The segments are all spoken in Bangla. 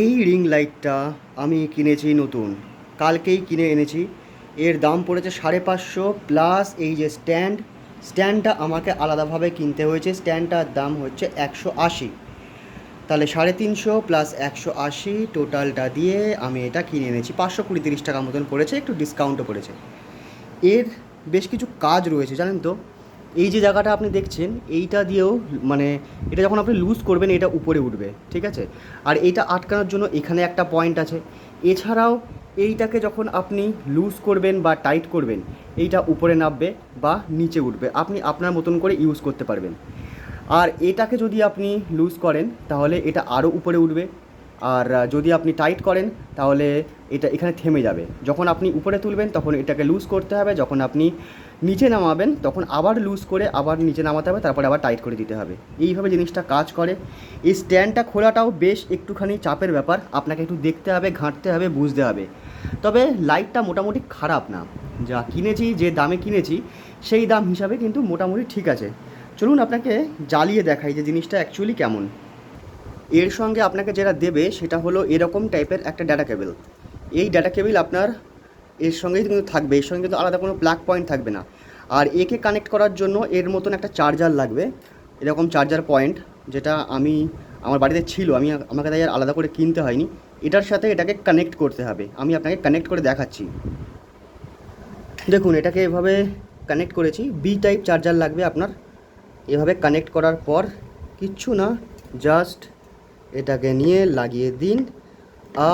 এই রিং লাইটটা আমি কিনেছি নতুন, কালকেই কিনে এনেছি। এর দাম পড়েছে 550 প্লাস এই যে স্ট্যান্ডটা আমাকে আলাদাভাবে কিনতে হয়েছে। স্ট্যান্ডটার দাম হচ্ছে 180। তাহলে 350 প্লাস 180 টোটালটা দিয়ে আমি এটা কিনে এনেছি। 520-30 টাকা মতন পড়েছে, একটু ডিসকাউন্টও পড়েছে। এর বেশ কিছু কাজ রয়েছে জানেন তো। এই যে জায়গাটা আপনি দেখছেন এইটা দিয়েও মানে এটা যখন আপনি লুজ করবেন এটা উপরে উঠবে, ঠিক আছে। আর এইটা আটকানোর জন্য এখানে একটা পয়েন্ট আছে। এছাড়াও এইটাকে যখন আপনি লুজ করবেন বা টাইট করবেন এইটা উপরে নামবে বা নিচে উঠবে, আপনি আপনার মতন করে ইউজ করতে পারবেন। আর এটাকে যদি আপনি লুজ করেন তাহলে এটা আরও উপরে উঠবে। আর যদি আপনি টাইট করেন তাহলে এটা এখানে থেমে যাবে। যখন আপনি উপরে তুলবেন তখন এটাকে লুজ করতে হবে, যখন আপনি নিচে নামাবেন তখন আবার লুজ করে আবার নিচে নামাতে হবে, তারপরে আবার টাইট করে দিতে হবে। এইভাবে জিনিসটা কাজ করে। এই স্ট্যান্ডটা খোলাটাও বেশ একটুখানি চাপের ব্যাপার, আপনাকে একটু দেখতে হবে, ঘাঁটতে হবে, বুঝতে হবে। তবে লাইটটা মোটামুটি খারাপ না, যা কিনেছি যে দামে কিনেছি সেই দাম হিসাবে কিন্তু মোটামুটি ঠিক আছে। চলুন আপনাকে জ্বালিয়ে দেখাই যে জিনিসটা অ্যাকচুয়ালি কেমন। এর সঙ্গে আপনাকে যেটা দেবে সেটা হলো এরকম টাইপের একটা ডাটা কেবল। এই ডাটা কেবল আপনার এর সঙ্গেই কিন্তু থাকবে, এর সঙ্গে কিন্তু আলাদা কোনো প্লাগ পয়েন্ট থাকবে না। আর একে কানেক্ট করার জন্য এর মতন একটা চার্জার লাগবে, এরকম চার্জার পয়েন্ট, যেটা আমার বাড়িতে ছিল, আমাকে তাই আর আলাদা করে কিনতে হয়নি। এটার সাথে এটাকে কানেক্ট করতে হবে, আমি আপনাকে কানেক্ট করে দেখাচ্ছি। দেখুন এটাকে এভাবে কানেক্ট করেছি, বি টাইপ চার্জার লাগবে আপনার। এভাবে কানেক্ট করার পর কিচ্ছু না, জাস্ট এটাকে নিয়ে লাগিয়ে দিন।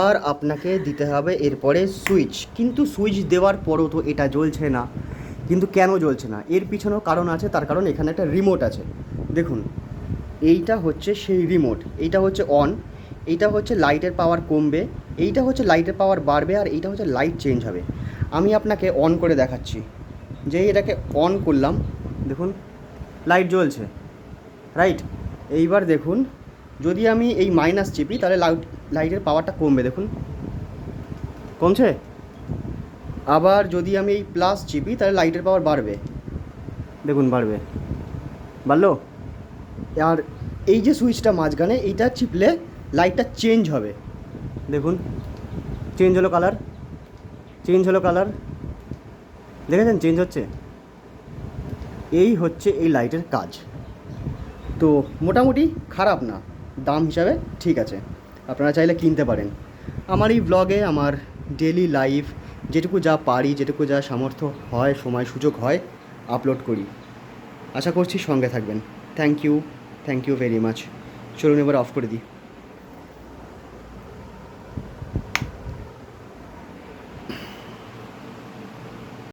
আর আপনাকে দিতে হবে এরপরে সুইচ। কিন্তু সুইচ দেওয়ার পরও তো এটা জ্বলছে না। কিন্তু কেন জ্বলছে না এর পিছনেও কারণ আছে, তার কারণ এখানে একটা রিমোট আছে। দেখুন এইটা হচ্ছে সেই রিমোট, এইটা হচ্ছে অন, এইটা হচ্ছে লাইটের পাওয়ার কমবে, এইটা হচ্ছে লাইটের পাওয়ার বাড়বে, আর এইটা হচ্ছে লাইট চেঞ্জ হবে। আমি আপনাকে অন করে দেখাচ্ছি। যেই এটাকে অন করলাম দেখুন লাইট জ্বলছে, রাইট। এইবার দেখুন যদি আমি এই মাইনাস চিপি তাহলে লাইটের পাওয়ারটা কমবে, দেখুন কমছে। আবার যদি আমি এই প্লাস চিপি তাহলে লাইটের পাওয়ার বাড়বে, দেখুন বাড়বে, বাড়লো। আর এই যে সুইচটা মাঝখানে এইটা চিপলে লাইটটা চেঞ্জ হবে, দেখুন চেঞ্জ হলো কালার, চেঞ্জ হলো কালার, দেখেছেন চেঞ্জ হচ্ছে। এই হচ্ছে এই লাইটের কাজ। তো মোটামুটি খারাপ না, দাম হিসাবে ঠিক আছে, আপনারা চাইলে কিনতে পারেন। আমার এই ব্লগে আমার ডেলি লাইফ যেটুকু যা পারি, যেটুকু যা সামর্থ্য হয়, সময় সুযোগ হয়, আপলোড করি। আশা করছি সঙ্গে থাকবেন। Thank you very much. চলুন এবার অফ করে দিই।